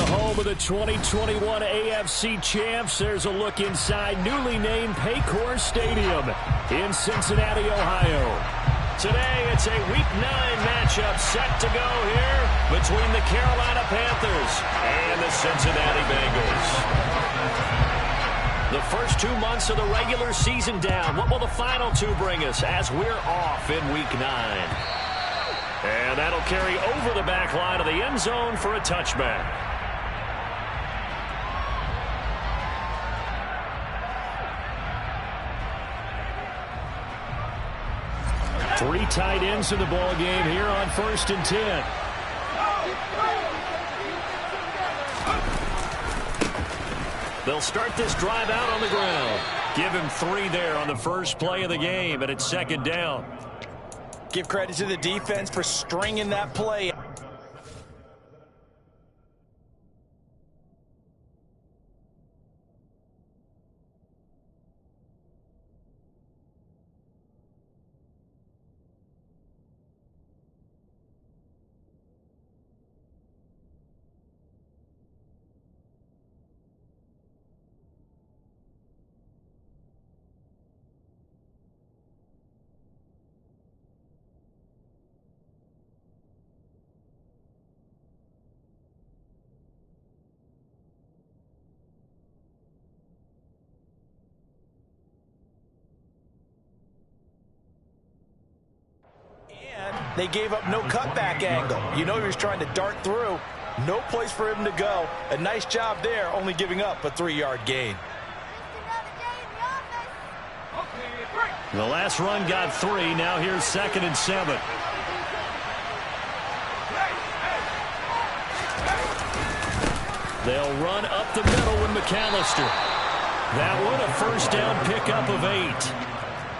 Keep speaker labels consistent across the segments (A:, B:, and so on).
A: home of the 2021 AFC champs. There's a look inside newly named Paycor Stadium in Cincinnati, Ohio. Today, it's a Week 9 matchup set to go here between the Carolina Panthers and the Cincinnati Bengals. The first 2 months of the regular season down. What will the final 2 bring us as we're off in Week 9? And that'll carry over the back line of the end zone for a touchback. Three tight ends in the ball game here on 1st and 10. They'll start this drive out on the ground. Give him 3 there on the first play of the game, and it's 2nd down.
B: Give credit to the defense for stringing that play. They gave up no cutback angle. You know he was trying to dart through. No place for him to go. A nice job there, only giving up a 3-yard gain.
A: The last run got 3. Now here's 2nd and 7. They'll run up the middle with McAllister. That one a first down pickup of 8.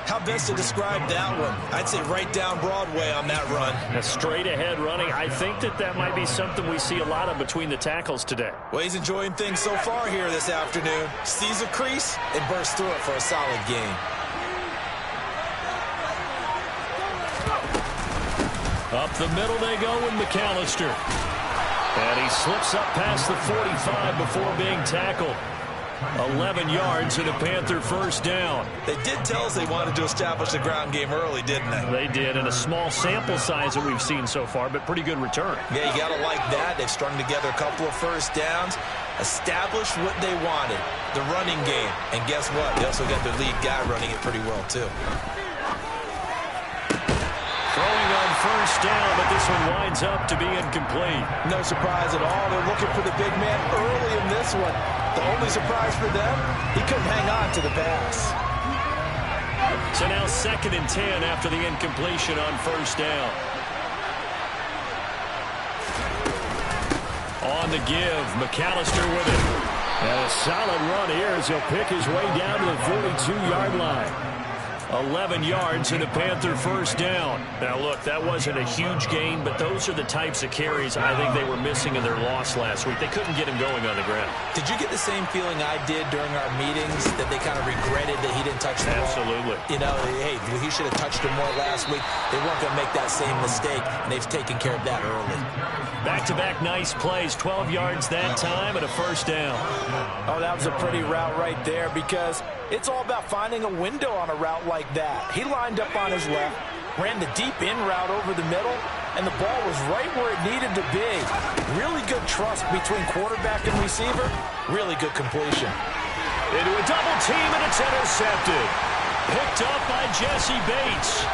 B: How best to describe that one? I'd say right down Broadway on that run.
A: A straight ahead running. I think that might be something we see a lot of between the tackles today.
B: Well, he's enjoying things so far here this afternoon. Sees a crease and bursts through it for a solid gain.
A: Up the middle they go with McAllister. And he slips up past the 45 before being tackled. 11 yards and a Panther first down.
B: They did tell us they wanted to establish the ground game early, didn't they?
A: They did, and a small sample size that we've seen so far, but pretty good return.
B: Yeah, you got to like that. They've strung together a couple of first downs, established what they wanted, the running game. And guess what? They also got their lead guy running it pretty well, too.
A: Throwing on first down, but this one winds up to be incomplete.
B: No surprise at all. They're looking for the big man early in this one. The only surprise for them, he couldn't hang on to the pass.
A: So now 2nd and 10 after the incompletion on first down. On the give, McAllister with it. And a solid run here as he'll pick his way down to the 42-yard line. 11 yards and a Panther first down. Now, look, that wasn't a huge gain, but those are the types of carries I think they were missing in their loss last week. They couldn't get him going on the ground.
B: Did you get the same feeling I did during our meetings, that they kind of regretted that he didn't touch the ball?
A: Absolutely.
B: You know, hey, he should have touched him more last week. They weren't going to make that same mistake, and they've taken care of that early.
A: Back-to-back nice plays, 12 yards that time and a first down.
B: Oh, that was a pretty route right there, because it's all about finding a window on a route like that. He lined up on his left, ran the deep in route over the middle, and the ball was right where it needed to be. Really good trust between quarterback and receiver. Really good completion.
A: Into a double team, and it's intercepted. Picked up by Jesse Bates.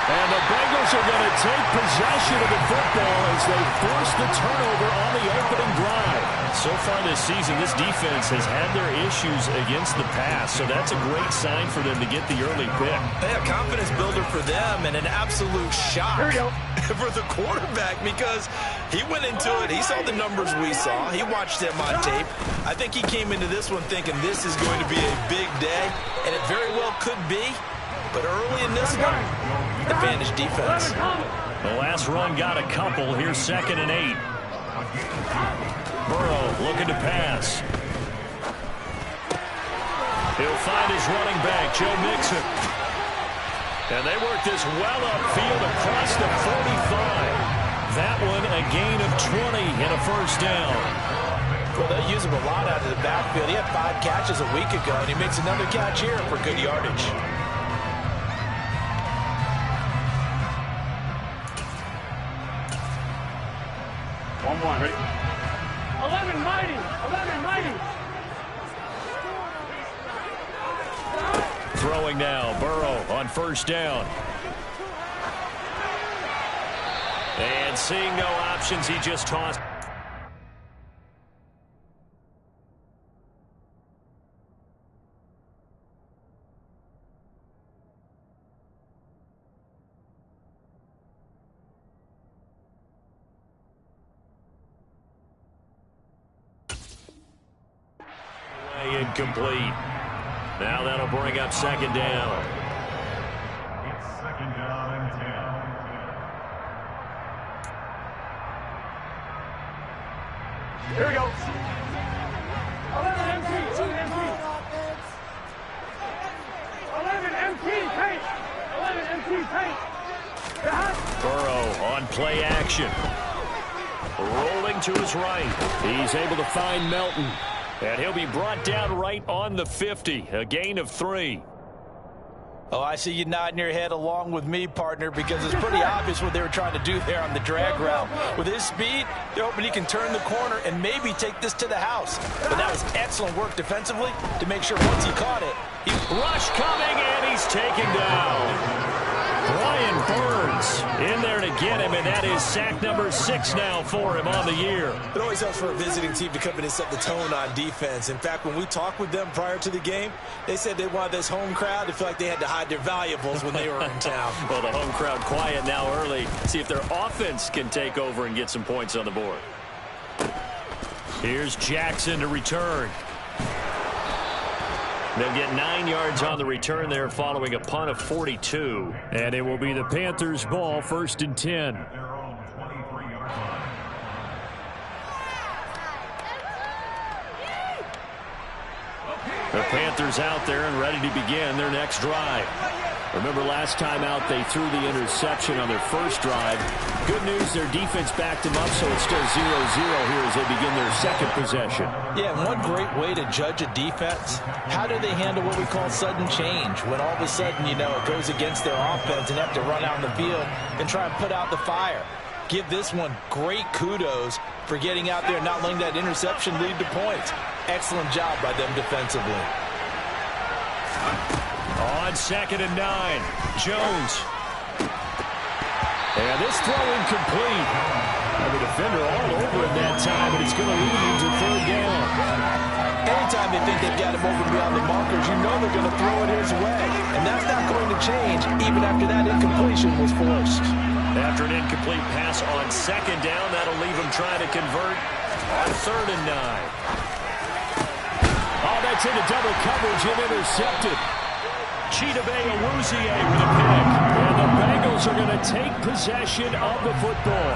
A: And the Bengals are going to take possession of the football as they force the turnover on the opening drive. So far this season, this defense has had their issues against the pass, so that's a great sign for them to get the early pick.
B: They have confidence builder for them and an absolute shock for the quarterback, because he went into it. He saw the numbers we saw. He watched them on tape. I think he came into this one thinking this is going to be a big day, and it very well could be. But early in this one, advantage defense.
A: The last run got a couple. Here's 2nd and 8. Burrow looking to pass. He'll find his running back, Joe Mixon. And they work this well upfield across the 45. That one a a gain of 20 and a first down.
B: Well, they use him a lot out of the backfield. He had 5 catches a week ago, and he makes another catch here for good yardage.
C: One more, ready? 11 mighty! 11 mighty!
A: Throwing now, Burrow on first down. And seeing no options, he just tossed. Incomplete. Now that'll bring up second down.
C: It's second down and 10. Here we go. 11 MT. 11 MT. 11 MT paint. 11 MT paint.
A: Burrow on play action. Rolling to his right. He's able to find Melton. And he'll be brought down right on the 50. A gain of 3.
B: Oh, I see you nodding your head along with me, partner, because it's pretty obvious what they were trying to do there on the drag route. With his speed, they're hoping he can turn the corner and maybe take this to the house. But that was excellent work defensively to make sure once he caught it,
A: rush coming, and he's taken down. Brian Burns in there to get him, and that is sack number 6 now for him on the year.
D: It always helps for a visiting team to come in and set the tone on defense. In fact, when we talked with them prior to the game, they said they wanted this home crowd to feel like they had to hide their valuables when they were in town.
A: Well, the home crowd quiet now early. See if their offense can take over and get some points on the board. Here's Jackson to return. They'll get 9 yards on the return there following a punt of 42. And it will be the Panthers' ball, 1st and 10. The Panthers out there and ready to begin their next drive. Remember last time out they threw the interception on their first drive. Good news, their defense backed them up, so it's still 0-0 here as they begin their second possession.
B: Yeah, and one great way to judge a defense, how do they handle what we call sudden change? When all of a sudden, you know, it goes against their offense and have to run out in the field and try and put out the fire. Give this one great kudos for getting out there and not letting that interception lead to points. Excellent job by them defensively.
A: On 2nd and 9, Jones. And this throw incomplete. And the defender all over it that time, but it's going to lead him to 3rd down.
B: Anytime they think they've got him over beyond the markers, you know they're going to throw it his way. And that's not going to change even after that incompletion was forced.
A: After an incomplete pass on 2nd down, that'll leave him trying to convert on 3rd and 9. Oh, that's into double coverage and intercepted. Chidobe Awuzie with a pick. And the Bengals are going to take possession of the football.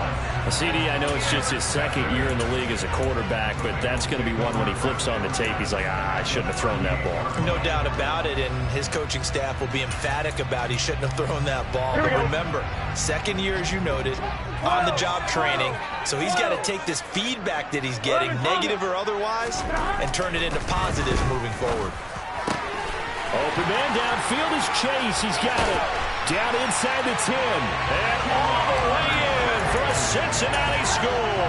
A: CD, I know it's just his 2nd year in the league as a quarterback, but that's going to be one when he flips on the tape. He's like, I shouldn't have thrown that ball.
B: No doubt about it, and his coaching staff will be emphatic about he shouldn't have thrown that ball. But remember, 2nd year, as you noted, on-the-job training. So he's got to take this feedback that he's getting, negative or otherwise, and turn it into positives moving forward.
A: Open man downfield is Chase. He's got it. Down inside the 10. And all the way in for a Cincinnati score.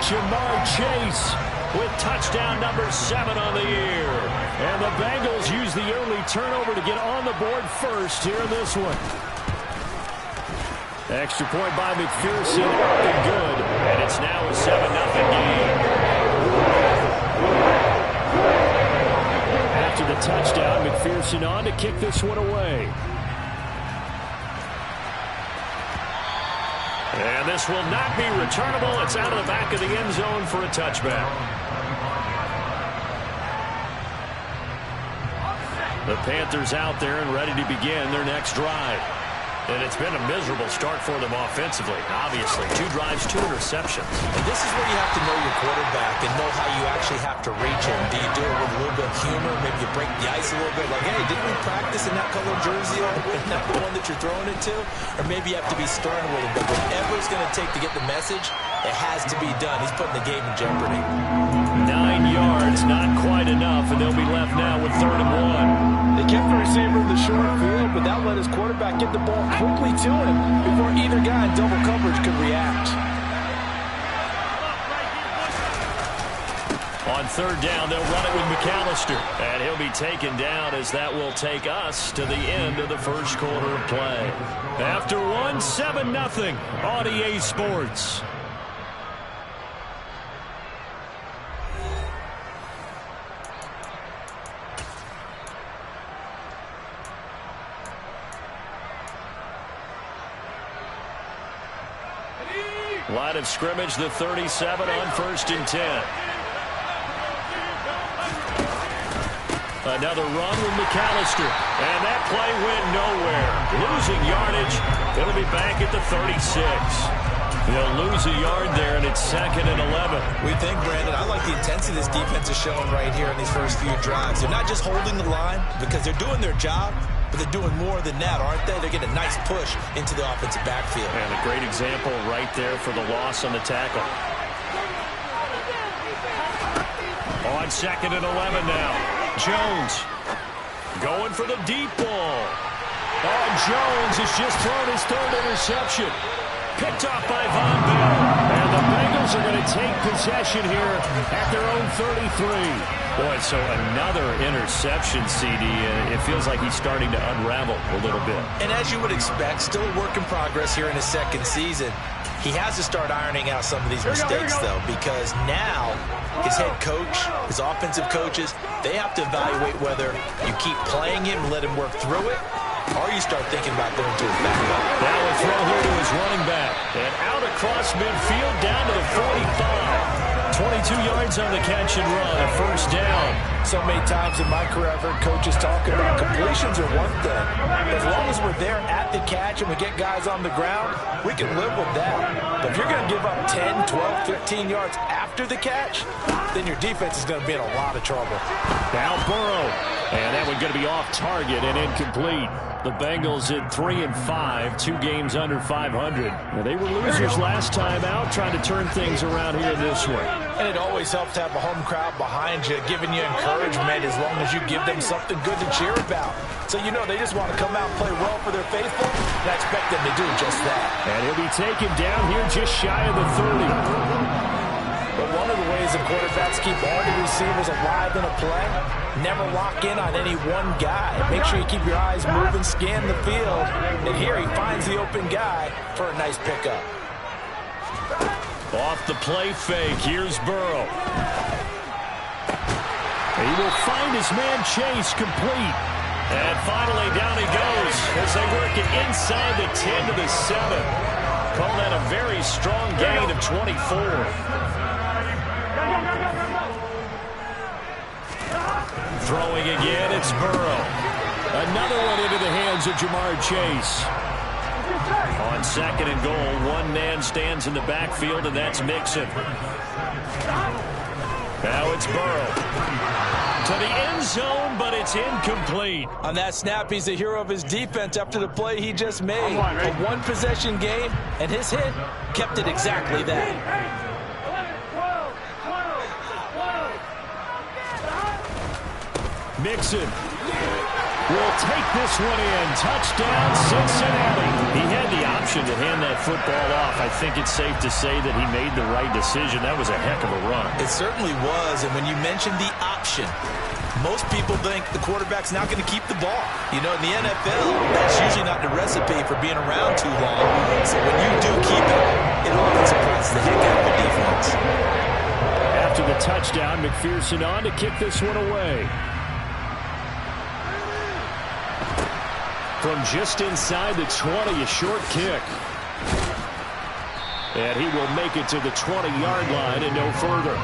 A: Jamar Chase with touchdown number 7 on the year. And the Bengals use the early turnover to get on the board first here in this one. Extra point by McPherson up and good. And it's now a 7-0 game. After the touchdown, McPherson on to kick this one away. And this will not be returnable. It's out of the back of the end zone for a touchback. The Panthers out there and ready to begin their next drive. And it's been a miserable start for them offensively. Obviously, 2 drives, 2 interceptions.
B: And this is where you have to know your quarterback and know how you actually have to reach him. Do you do it with a little bit of humor? Maybe you break the ice a little bit. Like, hey, didn't we practice in that color jersey? Isn't that the one that you're throwing it to? Or maybe you have to be stern with him. But whatever it's going to take to get the message, it has to be done. He's putting the game in jeopardy.
A: 9 yards, not quite enough, and they'll be left now with 3rd and 1.
D: They kept the receiver in the short field, but that let his quarterback get the ball quickly to him before either guy in double coverage could react.
A: On 3rd down, they'll run it with McAllister, and he'll be taken down as that will take us to the end of the first quarter of play. After 1, 7-0 on EA Sports. Line of scrimmage, the 37 on 1st and 10. Another run with McAllister. And that play went nowhere. Losing yardage. It'll be back at the 36. They'll lose a yard there, and it's 2nd and 11.
B: We think, Brandon, I like the intensity this defense is showing right here in these first few drives. They're not just holding the line because they're doing their job, but they're doing more than that, aren't they? They're getting a nice push into the offensive backfield.
A: And a great example right there for the loss on the tackle. On 2nd and 11 now. Jones going for the deep ball. Oh, Jones has just thrown his 3rd interception. Picked off by Von Bell. And the Bengals are going to take possession here at their own 33. Boy, so another interception, CD. It feels like he's starting to unravel a little bit.
B: And as you would expect, still a work in progress here in his 2nd season. He has to start ironing out some of these mistakes, though, because now his head coach, his offensive coaches, they have to evaluate whether you keep playing him, let him work through it, or you start thinking about going to his backup.
A: Now a throw here to his running back. And out across midfield, down to the 45. 22 yards on the catch and run, a 1st down.
D: So many times in my career, I've heard coaches talk about completions are one thing. As long as we're there at the catch and we get guys on the ground, we can live with that. But if you're going to give up 10, 12, 15 yards after the catch, then your defense is going to be in a lot of trouble.
A: Now Burrow. And that one going to be off target and incomplete. The Bengals at 3-5, 2 games under 500. Now, they were losers last time out, trying to turn things around here this way.
D: And it always helps to have a home crowd behind you, giving you encouragement as long as you give them something good to cheer about. So, you know, they just want to come out and play well for their faithful, and I expect them to do just that.
A: And he'll be taken down here just shy of the 30.
D: But one of the ways the quarterbacks keep all the receivers alive in a play, never lock in on any one guy. Make sure you keep your eyes moving, scan the field, and here he finds the open guy for a nice pickup.
A: Off the play fake, here's Burrow. He will find his man Chase complete. And finally down he goes as they work it inside the 10 to the 7. Call that a very strong gain of 24. Throwing again, it's Burrow. Another one into the hands of Jamar Chase. On 2nd and goal, one man stands in the backfield, and that's Mixon. Now it's Burrow. To the end zone, but it's incomplete.
D: On that snap, he's the hero of his defense after the play he just made. A one-possession game, and his hit kept it exactly that.
A: Mixon will take this one in. Touchdown, Cincinnati. He had the option to hand that football off. I think it's safe to say that he made the right decision. That was a heck of a run.
B: It certainly was, and when you mentioned the option, most people think the quarterback's not going to keep the ball. You know, in the NFL, that's usually not the recipe for being around too long. So when you do keep it, it often surprises the heck out of the defense.
A: After the touchdown, McPherson on to kick this one away. From just inside the 20, a short kick. And he will make it to the 20-yard line and no further.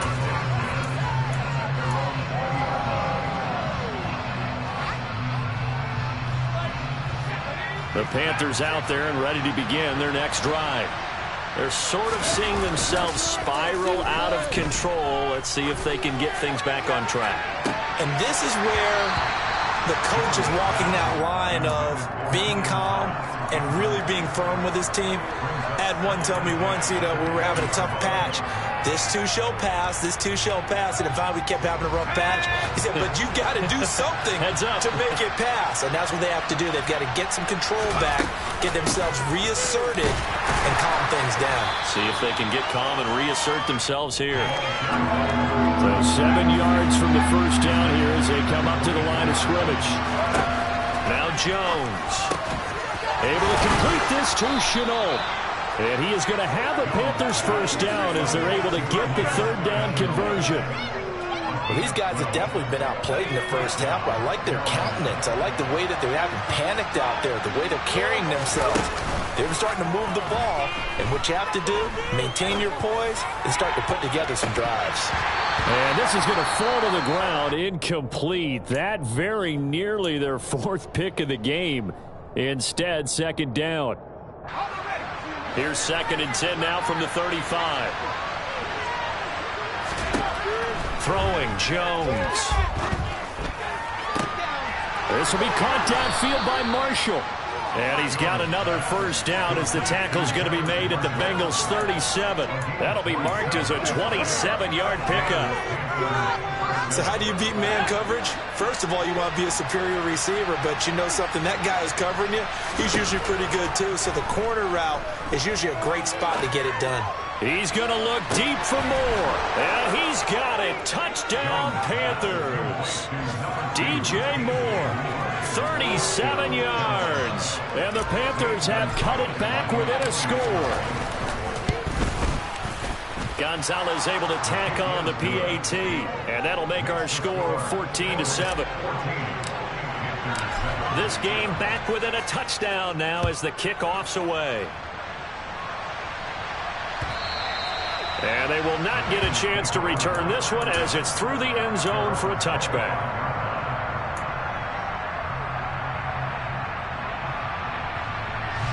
A: The Panthers out there and ready to begin their next drive. They're sort of seeing themselves spiral out of control. Let's see if they can get things back on track.
B: And this is where the coach is walking that line of being calm and really being firm with his team. I had one tell me once, we were having a tough patch. This too shall pass, this too shall pass. And if we kept having a rough patch, he said, but you got to do something to make it pass. And that's what they have to do. They've got to get some control back, get themselves reasserted, and calm things down.
A: See if they can get calm and reassert themselves here. So 7 yards from the first down here as they come up to the line of scrimmage. Now Jones. Able to complete this to Chenault. And he is going to have the Panthers first down as they're able to get the third down conversion.
D: Well, these guys have definitely been outplayed in the first half. I like their countenance. I like the way that they haven't panicked out there, the way they're carrying themselves. They're starting to move the ball. And what you have to do, maintain your poise and start to put together some drives.
A: And this is going to fall to the ground, incomplete. That very nearly their fourth pick of the game. Instead, second down. Here's 2nd and 10 now from the 35. Throwing Jones. This will be caught downfield by Marshall. And he's got another first down as the tackle's going to be made at the Bengals 37. That'll be marked as a 27-yard pickup.
B: So how do you beat man coverage? First of all, you want to be a superior receiver, but you know something, that guy is covering you. He's usually pretty good too, so the corner route is usually a great spot to get it done.
A: He's going to look deep for more, and he's got it. Touchdown, Panthers. DJ Moore, 37 yards, and the Panthers have cut it back within a score. Gonzalez able to tack on the PAT, and that'll make our score 14-7. This game back within a touchdown now as the kickoff's away. And they will not get a chance to return this one as it's through the end zone for a touchback.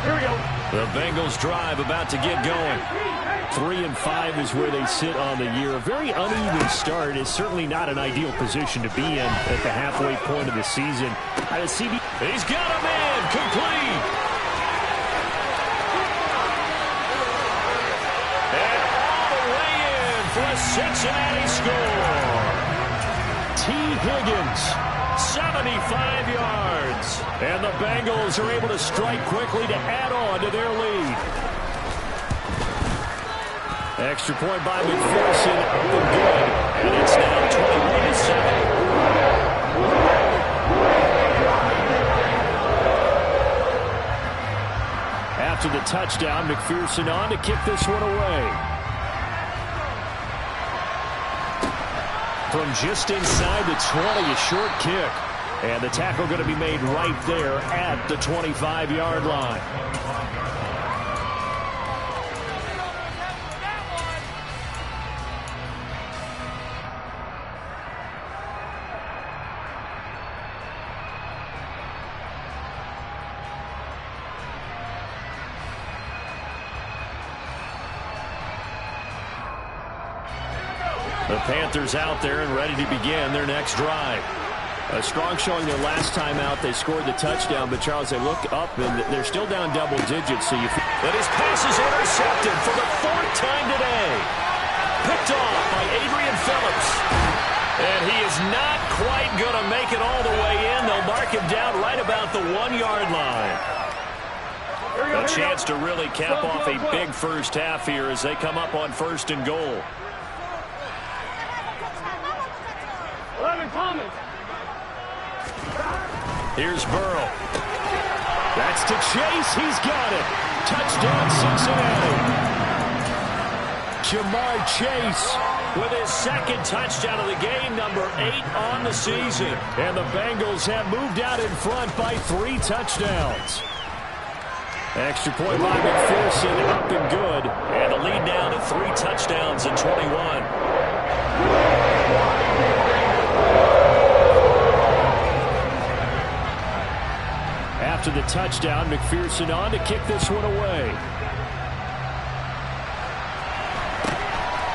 C: Here we go.
A: The Bengals drive about to get going. 3-5 is where they sit on the year. A very uneven start is certainly not an ideal position to be in at the halfway point of the season. He's got a man complete. And all the way in for a Cincinnati score. T. Higgins, 75 yards. And the Bengals are able to strike quickly to add on to their lead. Extra point by McPherson, good, and it's now 21-7. After the touchdown, McPherson on to kick this one away. From just inside the 20, a short kick. And the tackle going to be made right there at the 25-yard line. The Panthers out there and ready to begin their next drive. A strong showing their last time out. They scored the touchdown, but Charles, they look up and they're still down double digits. So but his pass is intercepted for the 4th time today. Picked off by Adrian Phillips. And he is not quite going to make it all the way in. They'll mark him down right about the 1-yard line. A chance to really cap off a big first half here as they come up on 1st and goal.
C: 11 Thomas.
A: Here's Burrow. That's to Chase. He's got it. Touchdown, Cincinnati. Jamar Chase with his 2nd touchdown of the game, number 8 on the season. And the Bengals have moved out in front by 3 touchdowns. Extra point by McPherson, up and good. And the lead down to 3 touchdowns and 21. after the touchdown. McPherson on to kick this one away.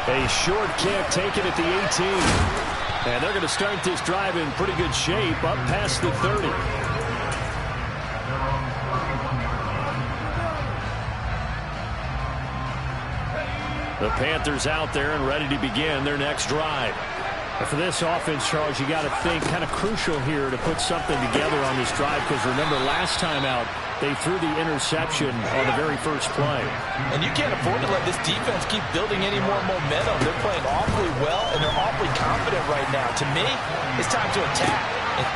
A: A short kick taken at the 18. And they're going to start this drive in pretty good shape up past the 30. The Panthers out there and ready to begin their next drive. And for this offense, Charles, you got to think kind of crucial here to put something together on this drive, because remember last time out they threw the interception on the very first play.
D: And you can't afford to let this defense keep building any more momentum. They're playing awfully well and they're awfully confident right now. To me, it's time to attack.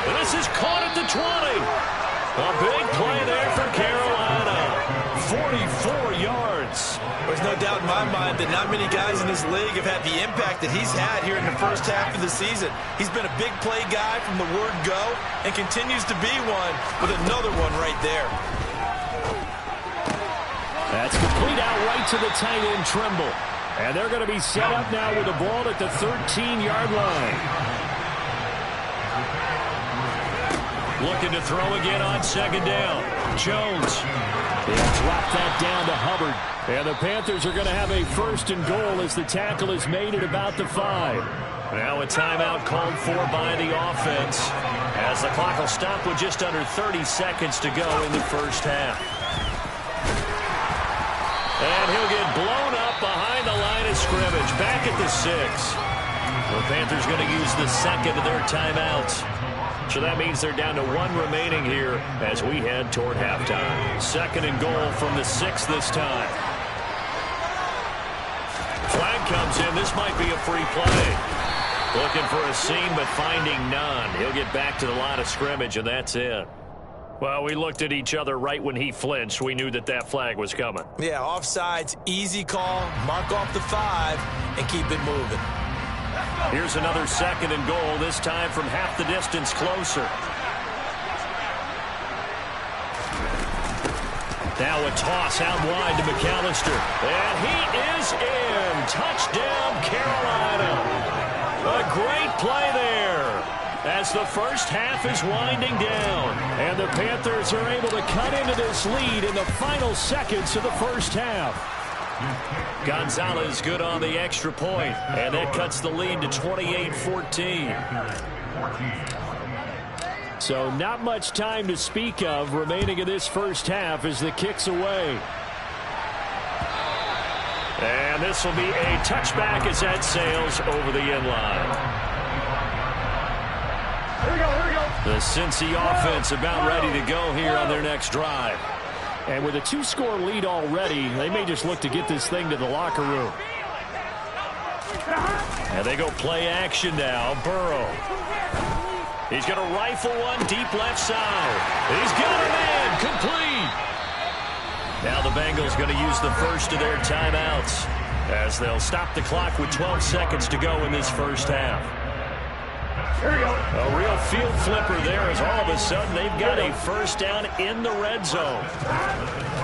A: And this is caught at the 20. A big play there for Carolina. 44 yards.
B: There's no doubt in my mind that not many guys in this league have had the impact that he's had here in the first half of the season. He's been a big play guy from the word go and continues to be one with another one right there.
A: That's complete out right to the tight end, Trimble. And they're going to be set up now with the ball at the 13-yard line. Looking to throw again on second down. Jones. They'll drop that down to Hubbard. And the Panthers are going to have a first and goal as the tackle is made at about the 5. Now a timeout called for by the offense, as the clock will stop with just under 30 seconds to go in the first half. And he'll get blown up behind the line of scrimmage, back at the 6. The Panthers going to use the second of their timeouts. So that means they're down to 1 remaining here as we head toward halftime. Second and goal from the 6 this time. Flag comes in. This might be a free play. Looking for a seam, but finding none. He'll get back to the line of scrimmage, and that's it. Well, we looked at each other right when he flinched. We knew that that flag was coming.
B: Yeah, offsides, easy call. Mark off the 5 and keep it moving.
A: Here's another second and goal, this time from half the distance closer. Now a toss out wide to McAllister. And he is in. Touchdown, Carolina. A great play there as the first half is winding down. And the Panthers are able to cut into this lead in the final seconds of the first half. Gonzalez good on the extra point, and that cuts the lead to 28-14. So not much time to speak of remaining in this first half as the kick's away. And this will be a touchback as that sails over the end line. The Cincy offense about ready to go here on their next drive. And with a 2-score lead already, they may just look to get this thing to the locker room. And they go play action now. Burrow. He's going to rifle one deep left side. He's got it in. Complete. Now the Bengals going to use the first of their timeouts as they'll stop the clock with 12 seconds to go in this first half. A real field flipper there as all of a sudden they've got a first down in the red zone.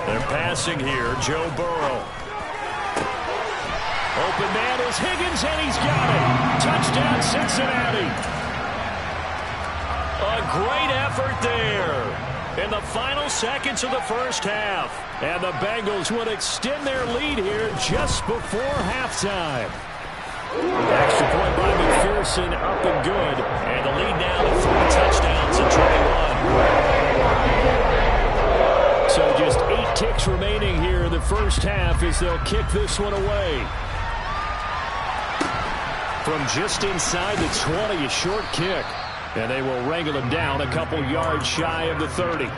A: They're passing here. Joe Burrow. Open man is Higgins, and he's got it. Touchdown, Cincinnati. A great effort there in the final seconds of the first half. And the Bengals would extend their lead here just before halftime. Extra point by McPherson, up and good. And the lead now to 3 touchdowns at 21. So just 8 ticks remaining here in the first half as they'll kick this one away. From just inside the 20, a short kick. And they will wrangle him down a couple yards shy of the 30.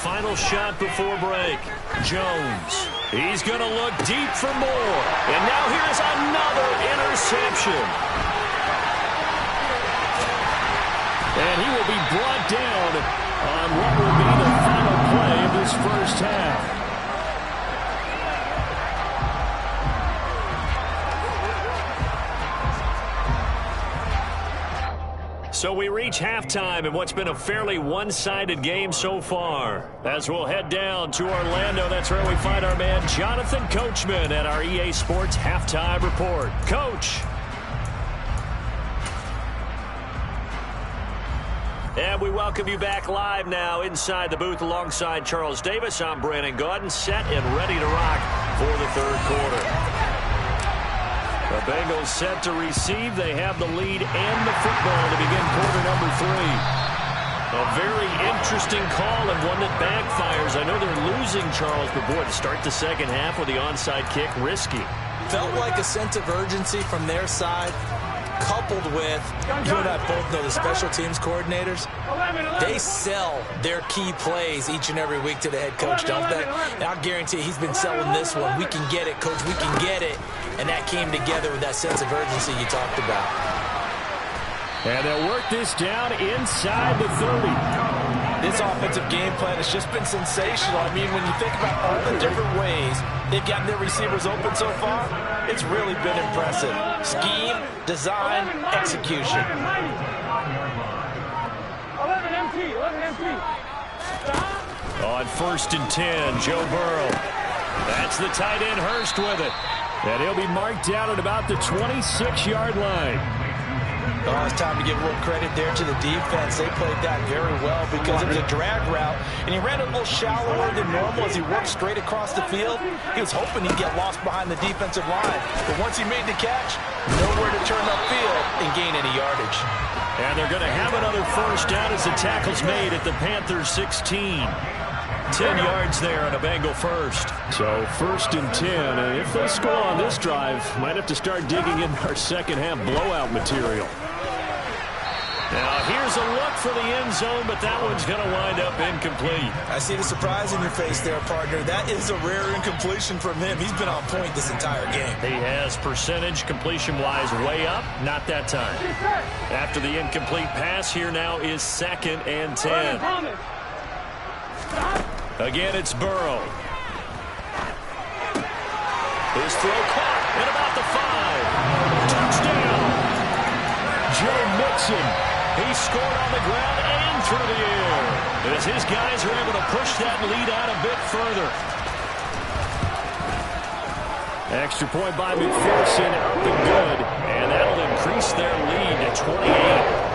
A: Final shot before break. Jones. He's going to look deep for more. And now here's another interception. And he will be brought down on what will be the final play of this first half. So we reach halftime in what's been a fairly one-sided game so far. As we'll head down to Orlando, that's where we find our man Jonathan Coachman at our EA Sports Halftime Report. Coach. And we welcome you back live now inside the booth alongside Charles Davis. I'm Brandon Gaudin, set and ready to rock for the third quarter. The Bengals set to receive. They have the lead and the football to begin quarter number 3. A very interesting call and one that backfires. I know they're losing, Charles, but boy, to start the second half with the onside kick, risky.
B: Felt like a sense of urgency from their side, coupled with, you and I both know the special teams coordinators, they sell their key plays each and every week to the head coach, don't they? And I'll guarantee he's been selling this one. We can get it, coach, we can get it. And that came together with that sense of urgency you talked about.
A: And they'll work this down inside the 30.
D: This offensive game plan has just been sensational. I mean, when you think about all the different ways they've gotten their receivers open so far, it's really been impressive. Scheme, design, execution.
C: 11 MT.
A: On 1st and 10, Joe Burrow. That's the tight end Hurst with it. And he'll be marked down at about the 26-yard line.
D: Oh, it's time to give a little credit there to the defense. They played that very well because it was a drag route, and he ran a little shallower than normal as he worked straight across the field. He was hoping he'd get lost behind the defensive line, but once he made the catch, nowhere to turn upfield and gain any yardage.
A: And they're going to have another first down as the tackle's made at the Panthers' 16. 10 yards there on a Bengal first. So 1st and 10, and if they score on this drive, might have to start digging in our second half blowout material. Now here's a look for the end zone, but that one's going to wind up incomplete.
B: I see the surprise in your face there, partner. That is a rare incompletion from him. He's been on point this entire game.
A: He has percentage completion-wise way up, not that time. After the incomplete pass, here now is 2nd and 10. Again, it's Burrow. His throw caught at about the 5. Touchdown. Joe Mixon. He scored on the ground and through the air. As his guys are able to push that lead out a bit further. Extra point by McPherson up and good. And that'll increase their lead to 28.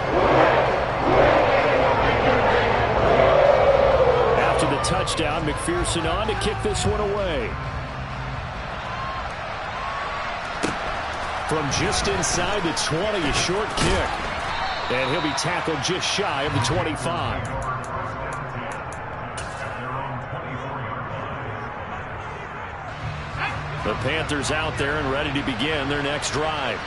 A: The touchdown, McPherson on to kick this one away. From just inside the 20, a short kick. And he'll be tackled just shy of the 25. The Panthers out there and ready to begin their next drive.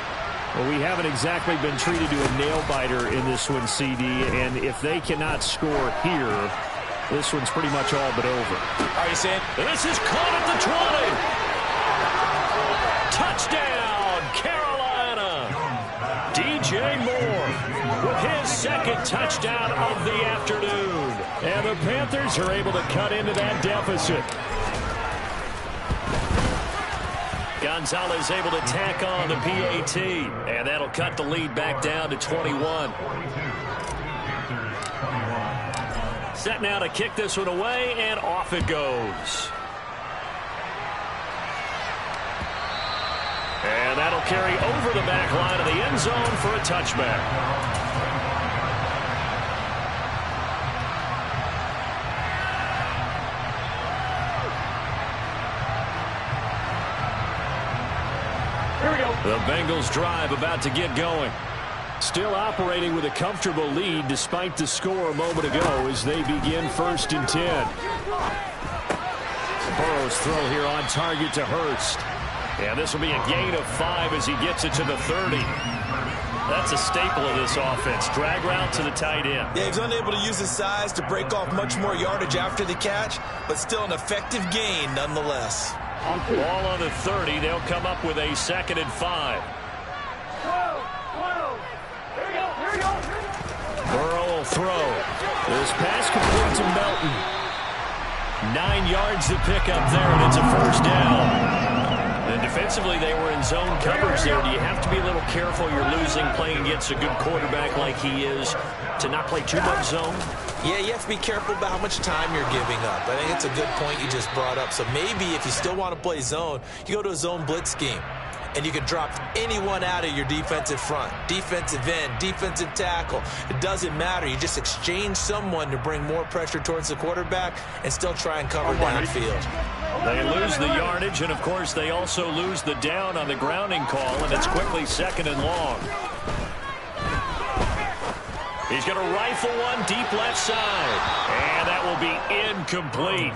A: Well, we haven't exactly been treated to a nail-biter in this one, CD, and if they cannot score here, this one's pretty much all but over.
D: Are you saying?
A: This is caught at the 20. Touchdown, Carolina. DJ Moore with his 2nd touchdown of the afternoon. And the Panthers are able to cut into that deficit. Gonzalez able to tack on the PAT. And that'll cut the lead back down to 21. Set now to kick this one away, and off it goes. And that'll carry over the back line of the end zone for a touchback.
C: Here we go.
A: The Bengals drive about to get going. Still operating with a comfortable lead despite the score a moment ago as they begin 1st and 10. Burrow's throw here on target to Hurst. And this will be a gain of 5 as he gets it to the 30. That's a staple of this offense. Drag route to the tight end.
B: Yeah, he's unable to use his size to break off much more yardage after the catch, but still an effective gain nonetheless.
A: Ball on the 30. They'll come up with a 2nd and 5. Burrow will throw. This pass complete to Melton. 9 yards to pick up there, and it's a first down. And defensively, they were in zone coverage there. Do you have to be a little careful? You're losing, playing against a good quarterback like he is, to not play too much zone?
B: Yeah, you have to be careful about how much time you're giving up. I think it's a good point you just brought up. So maybe if you still want to play zone, you go to a zone blitz scheme. And you can drop anyone out of your defensive front, defensive end, defensive tackle. It doesn't matter. You just exchange someone to bring more pressure towards the quarterback and still try and cover downfield.
A: They lose the yardage, and, of course, they also lose the down on the grounding call, and it's quickly 2nd and long. He's going to rifle one deep left side, and that will be incomplete.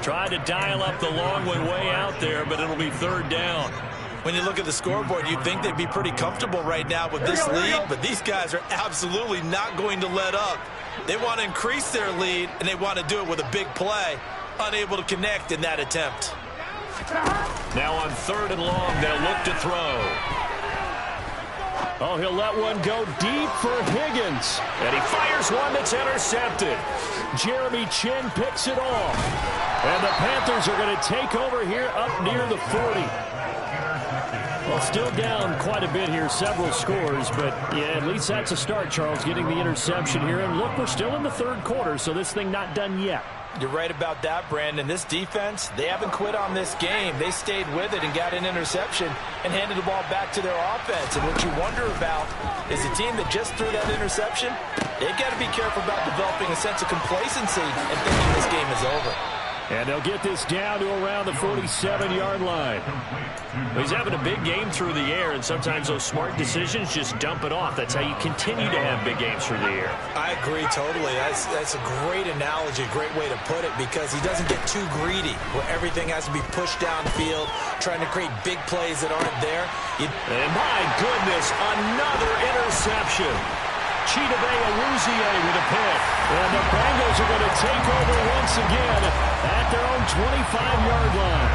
A: Tried to dial up the long one way out there, but it'll be 3rd down.
B: When you look at the scoreboard, you'd think they'd be pretty comfortable right now with this lead, but these guys are absolutely not going to let up. They want to increase their lead, and they want to do it with a big play. Unable to connect in that attempt.
A: Now on 3rd and long, they'll look to throw. Oh, he'll let one go deep for Higgins. And he fires one that's intercepted. Jeremy Chin picks it off. And the Panthers are going to take over here up near the 40. Well, still down quite a bit here, several scores, but yeah, at least that's a start, Charles, getting the interception here. And look, we're still in the 3rd quarter, so this thing not done yet.
D: You're right about that, Brandon. This defense, they haven't quit on this game. They stayed with it and got an interception and handed the ball back to their offense. And what you wonder about is a team that just threw that interception, they've got to be careful about developing a sense of complacency and thinking this game is over.
A: And they'll get this down to around the 47-yard line. He's having a big game through the air, and sometimes those smart decisions just dump it off. That's how you continue to have big games through the air.
B: I agree totally. That's a great analogy, a great way to put it, because he doesn't get too greedy where everything has to be pushed downfield, trying to create big plays that aren't there.
A: And my goodness, another interception. Chidobe Awuzie with a pick. And the Bengals are going to take over once again at their own 25-yard line.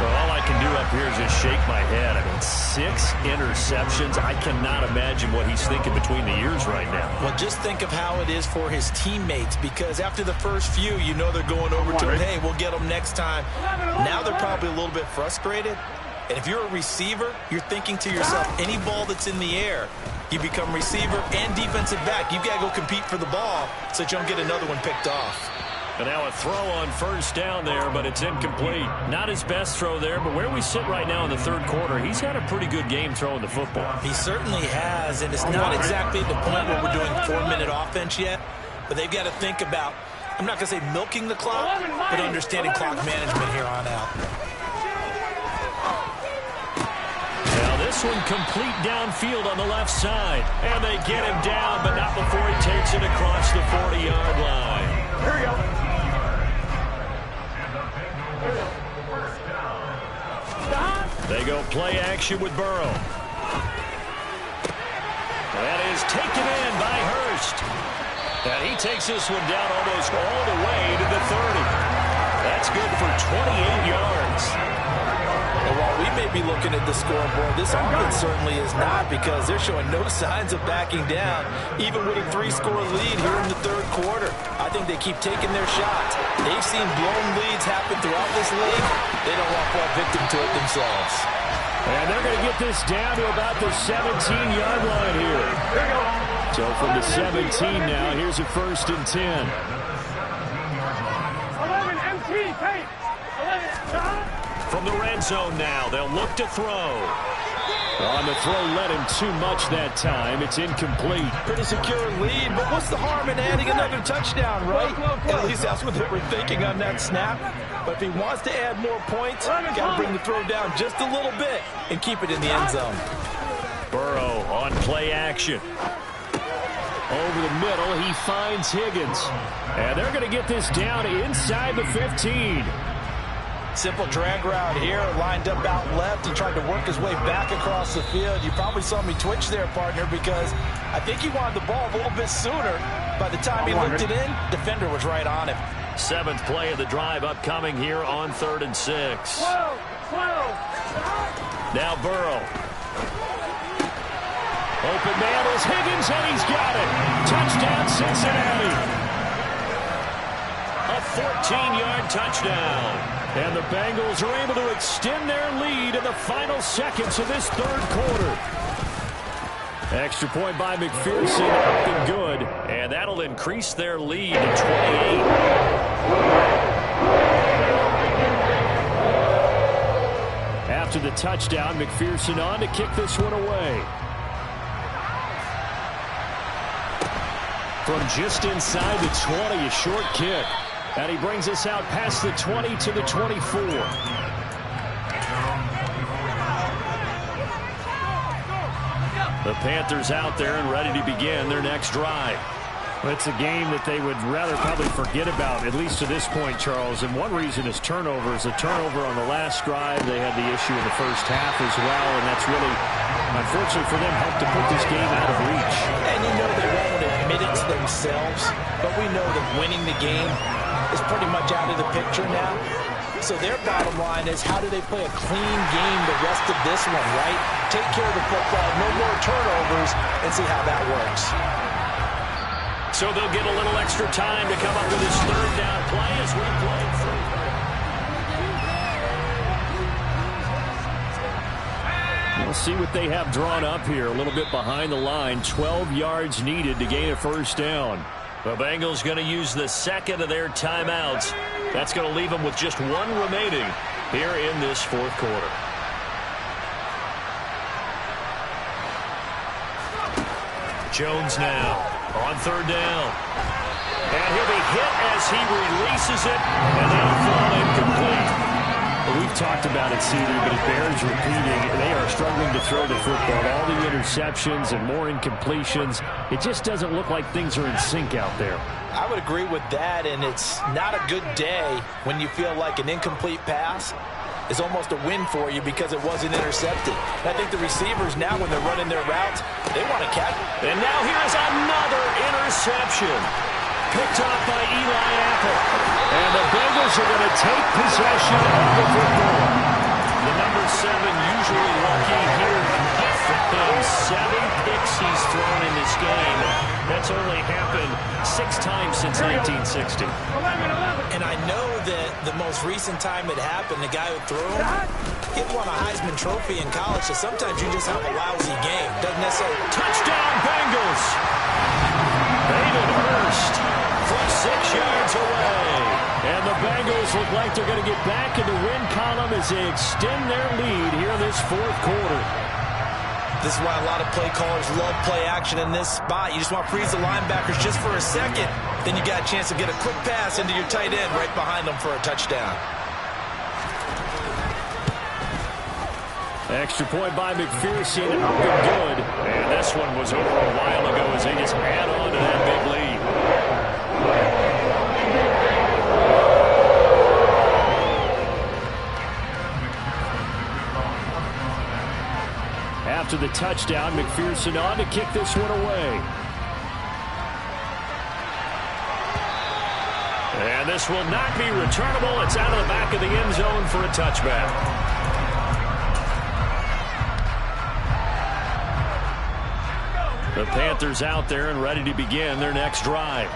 A: Well, all I can do up here is just shake my head. I mean, 6 interceptions. I cannot imagine what he's thinking between the ears right now.
B: Well, just think of how it is for his teammates, because after the first few, you know they're going over to him, hey, we'll get them next time. Now they're probably a little bit frustrated. And if you're a receiver, you're thinking to yourself, any ball that's in the air, you become receiver and defensive back. You've got to go compete for the ball so that you don't get another one picked off.
A: And now a throw on 1st down there, but it's incomplete. Not his best throw there, but where we sit right now in the 3rd quarter, he's had a pretty good game throwing the football.
B: He certainly has, and it's not exactly the point where we're doing 4-minute offense yet, but they've got to think about, I'm not going to say milking the clock, but understanding clock management here on out.
A: This one complete downfield on the left side. And they get him down, but not before he takes it across the 40-yard line.
C: Here we go.
A: They go play action with Burrow. That is taken in by Hurst. And he takes this one down almost all the way to the 30. That's good for 28 yards.
D: And while we may be looking at the scoreboard, this offense certainly is not, because they're showing no signs of backing down, even with a 3-score lead here in the 3rd quarter. I think they keep taking their shots. They've seen blown leads happen throughout this league. They don't want to fall victim to it themselves.
A: And they're going to get this down to about the 17-yard line here. So from the 17 now, here's a 1st and 10.
C: 11 MT, tape. 11,
A: From the red zone now, they'll look to throw. On the throw, led him too much that time. It's incomplete.
D: Pretty secure lead, but what's the harm in adding another touchdown, right? At least that's what they were thinking on that snap. But if he wants to add more points, got to bring the throw down just a little bit and keep it in the end zone.
A: Burrow on play action. Over the middle, he finds Higgins. And they're going to get this down inside the 15.
D: Simple drag route here, lined up out left and tried to work his way back across the field. You probably saw me twitch there, partner, because I think he wanted the ball a little bit sooner. By the time he looked it in, defender was right on him.
A: 7th play of the drive upcoming here on 3rd and 6. Now Burrow. Open man is Higgins, and he's got it. Touchdown, Cincinnati. A 14-yard touchdown. And the Bengals are able to extend their lead in the final seconds of this third quarter. Extra point by McPherson, up and good. And that'll increase their lead to 28. After the touchdown, McPherson on to kick this one away. From just inside the 20, a short kick. And he brings us out past the 20 to the 24. The Panthers out there and ready to begin their next drive. It's a game that they would rather probably forget about, at least to this point, Charles. And one reason is turnovers. A turnover on the last drive. They had the issue in the first half as well, and that's really, unfortunately for them, helped to put this game out of reach.
D: And you know they won't admit it to themselves, but we know that winning the game is pretty much out of the picture now. So their bottom line is, how do they play a clean game the rest of this one, right? Take care of the football, no more turnovers, and see how that works.
A: So they'll get a little extra time to come up with this third down play as we play through. We'll see what they have drawn up here. A little bit behind the line. 12 yards needed to gain a first down. The Bengals going to use the second of their timeouts. That's going to leave them with just one remaining here in this fourth quarter. Jones now on third down. And he'll be hit as he releases it, and that'll fall incomplete. We've talked about it, Cedar, but it bears repeating. They are struggling to throw the football. All the interceptions and more incompletions. It just doesn't look like things are in sync out there.
D: I would agree with that, and it's not a good day when you feel like an incomplete pass is almost a win for you because it wasn't intercepted. And I think the receivers now, when they're running their routes, they want to catch.
A: And now here's another interception. Picked off by Eli Apple. And the Bengals are going to take possession of the football. The number 7 usually lucky here. 7 picks he's thrown in this game. That's only happened 6 times since 1960.
D: And I know that the most recent time it happened, the guy who threw him, he won a Heisman Trophy in college, so sometimes you just have a lousy game. Doesn't necessarily...
A: Touchdown, Bengals! David Hurst from 6 yards away. And the Bengals look like they're going to get back in the win column as they extend their lead here in this fourth quarter.
D: This is why a lot of play callers love play action in this spot. You just want to freeze the linebackers just for a second. Then you got a chance to get a quick pass into your tight end right behind them for a touchdown.
A: Extra point by McPherson, up and good. And this one was over a while ago as they just add on to that big lead. After the touchdown, McPherson on to kick this one away. And this will not be returnable. It's out of the back of the end zone for a touchback. The Panthers out there and ready to begin their next drive.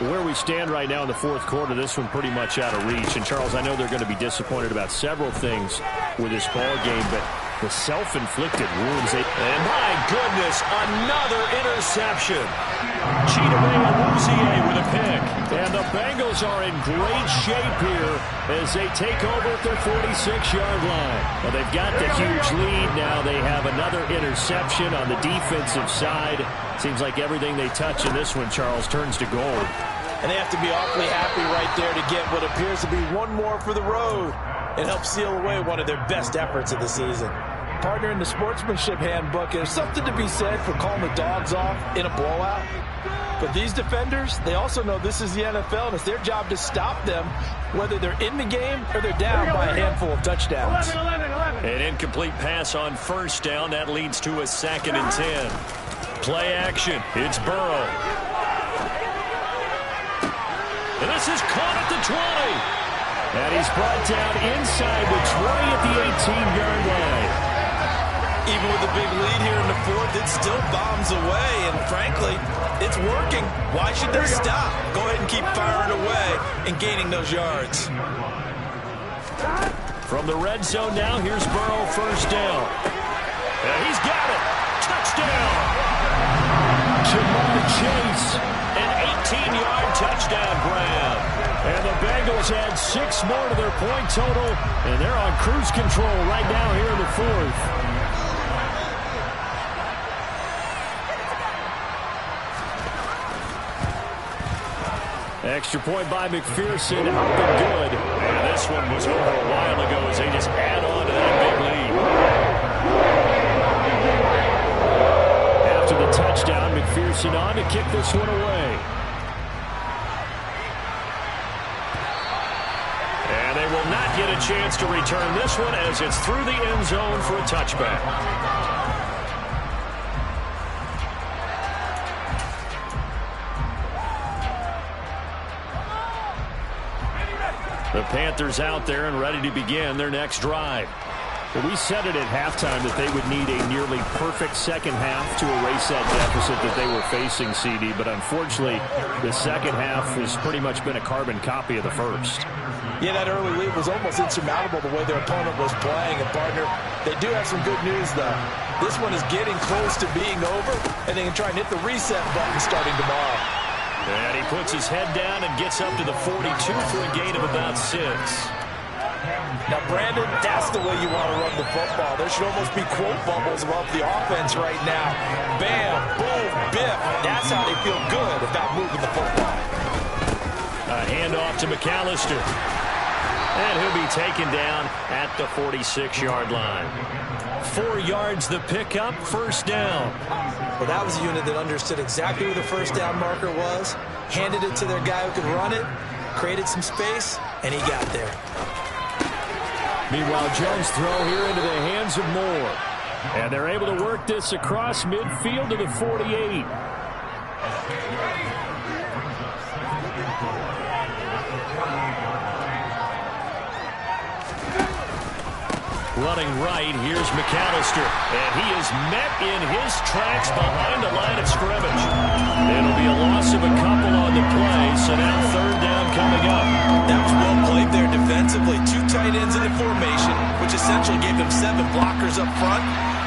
A: Where we stand right now in the fourth quarter, this one pretty much out of reach. And, Charles, I know they're going to be disappointed about several things with this ball game, but the self-inflicted wounds. And, my goodness, another interception. Chidobe with a pick. And the Bengals are in great shape here as they take over at their 46-yard line. Well, they've got the huge lead. Now they have another interception on the defensive side. Seems like everything they touch in this one, Charles, turns to gold.
D: And they have to be awfully happy right there to get what appears to be one more for the road and help seal away one of their best efforts of the season. Partner, in the sportsmanship handbook, there's something to be said for calling the dogs off in a blowout. But these defenders, they also know this is the NFL, and it's their job to stop them, whether they're in the game or they're down by a handful of touchdowns.
A: An incomplete pass on first down. That leads to a 2nd and 10. Play action. It's Burrow. And this is caught at the 20. And he's brought down inside the 20 at the 18-yard line.
B: Even with a big lead here in the fourth, it still bombs away. And frankly, it's working. Why should they stop? Go ahead and keep firing away and gaining those yards.
A: From the red zone now, here's Burrow, first down. And he's got it. Touchdown. Jamar Chase, an 18-yard touchdown grab. And the Bengals add 6 more to their point total, and they're on cruise control right now here in the fourth. Extra point by McPherson, up and good. And this one was over a while ago as they just add on to that big lead. After the touchdown, McPherson on to kick this one away. And they will not get a chance to return this one as it's through the end zone for a touchback. The Panthers out there and ready to begin their next drive. Well, we said it at halftime that they would need a nearly perfect second half to erase that deficit that they were facing, CD. But unfortunately, the second half has pretty much been a carbon copy of the first.
D: Yeah, that early lead was almost insurmountable the way their opponent was playing. And, partner, they do have some good news, though. This one is getting close to being over, and they can try and hit the reset button starting tomorrow.
A: And he puts his head down and gets up to the 42 for a gain of about 6.
D: Now, Brandon, that's the way you want to run the football. There should almost be quote bubbles above the offense right now. Bam, boom, biff. That's how they feel good about moving the football.
A: A handoff to McAllister. And he'll be taken down at the 46-yard line. 4 yards the pickup, first down.
E: Well, that was a unit that understood exactly where the first down marker was, handed it to their guy who could run it, created some space, and he got there.
A: Meanwhile, Jones' throw here into the hands of Moore. And they're able to work this across midfield to the 48. Running right, here's McAllister. And he is met in his tracks behind the line of scrimmage. It'll be a loss of a couple on the play, so now third down coming up.
B: That was well played there defensively. 2 tight ends in the formation, which essentially gave them 7 blockers up front.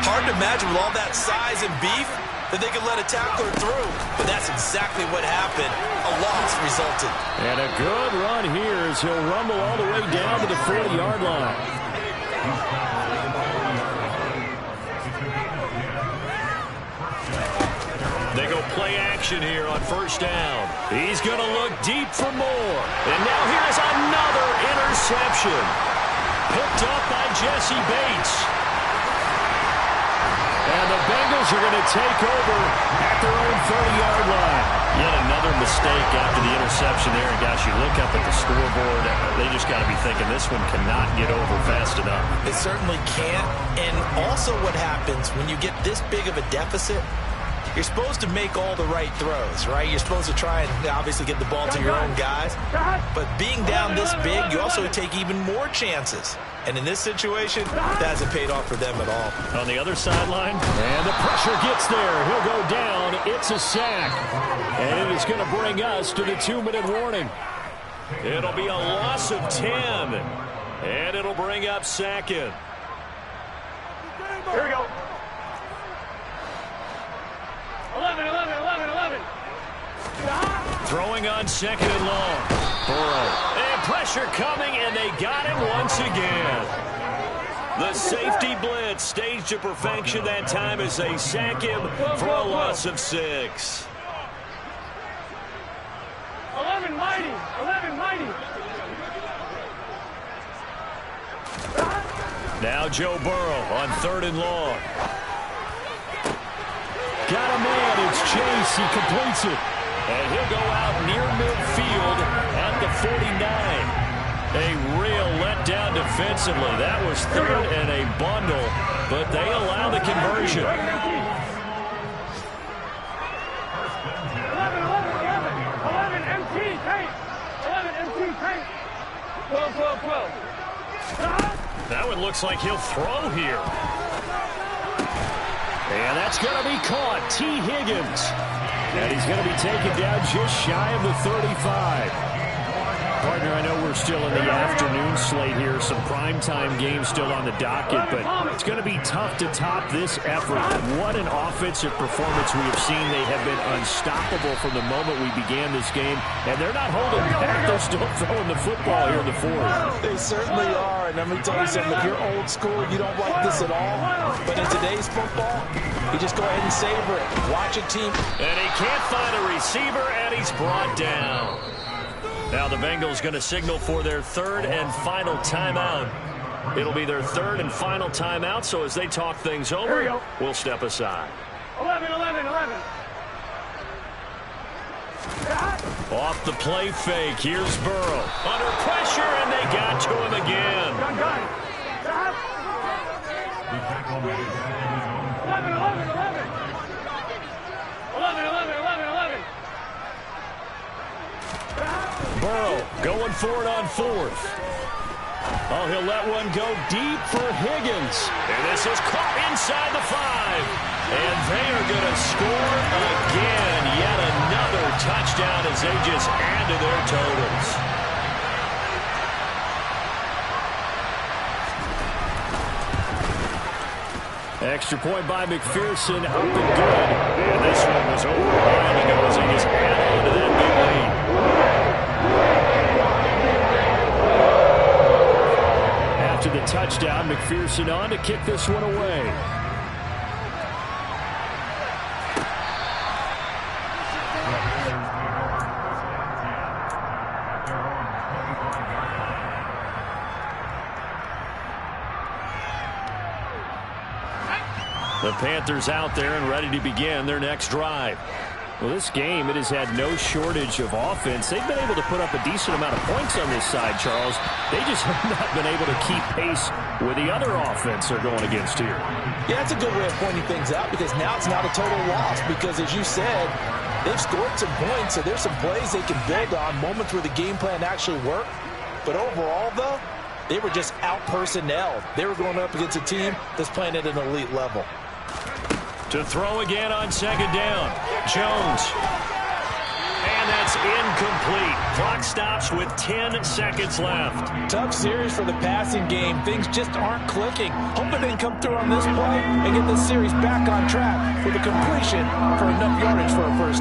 B: Hard to imagine with all that size and beef that they could let a tackler through. But that's exactly what happened. A loss resulted.
A: And a good run here as he'll rumble all the way down to the 40-yard line. They go play action here on first down. He's going to look deep for more. And now here's another interception. Picked up by Jesse Bates. And the Bengals are going to take over at their own 30-yard line. Yet another mistake after the interception there. And gosh, you look up at the scoreboard, they just got to be thinking this one cannot get over fast enough.
B: It certainly can't. And also what happens when you get this big of a deficit, you're supposed to make all the right throws, right? You're supposed to try and obviously get the ball to your own guys. But being down this big, you also take even more chances. And in this situation, that hasn't paid off for them at all.
A: On the other sideline, and the pressure gets there. He'll go down. It's a sack. And it is going to bring us to the 2-minute warning. It'll be a loss of 10. And it'll bring up second.
C: Here we go. 11, 11, 11, 11.
A: Throwing on second and long. Burrow. And pressure coming, and they got him once again. The safety blitz staged to perfection that time as they sack him for a loss of 6.
C: 11 mighty. 11 mighty.
A: Now Joe Burrow on third and long. Got a man, it's Chase, he completes it. And he'll go out near midfield at the 49. A real letdown defensively. That was third and a bundle, but they allow the conversion.
C: 11, 11, 11. 11 MT, paint. 11 MT, paint. 12, 12, 12.
A: That one looks like he'll throw here. And that's going to be caught. T. Higgins. And he's going to be taken down just shy of the 35. Partner, I know we're still in the afternoon slate here, some primetime games still on the docket, but it's going to be tough to top this effort. What an offensive performance we have seen. They have been unstoppable from the moment we began this game, and they're not holding back. They're still throwing the football here in the fourth.
E: They certainly are, and let me tell you something. If you're old school, you don't like this at all, but in today's football, you just go ahead and savor it. Watch a team.
A: And he can't find a receiver, and he's brought down. Now the Bengals going to signal for their third and final timeout. It'll be their third and final timeout, so as they talk things over, we'll step aside.
C: 11.
A: Off the play fake, here's Burrow. Under pressure, and they got to him again.
C: 11.
A: Burrow going for it on fourth. Oh, he'll let one go deep for Higgins. And this is caught inside the 5. And they are going to score again. Yet another touchdown as they just add to their totals. Extra point by McPherson, up and good. And this one was over a while ago as they just add on to that big lead. After the touchdown, McPherson on to kick this one away. The Panthers out there and ready to begin their next drive. Well, this game, it has had no shortage of offense. They've been able to put up a decent amount of points on this side, Charles. They just have not been able to keep pace with the other offense they're going against here.
E: Yeah, that's a good way of pointing things out because now it's not a total loss because, as you said, they've scored some points, so there's some plays they can build on, moments where the game plan actually worked. But overall, though, they were just out-personnelled. They were going up against a team that's playing at an elite level.
A: To throw again on second down. Jones. And that's incomplete. Clock stops with 10 seconds left.
E: Tough series for the passing game. Things just aren't clicking. Hoping they can come through on this play and get this series back on track with a completion for enough yardage for a first down.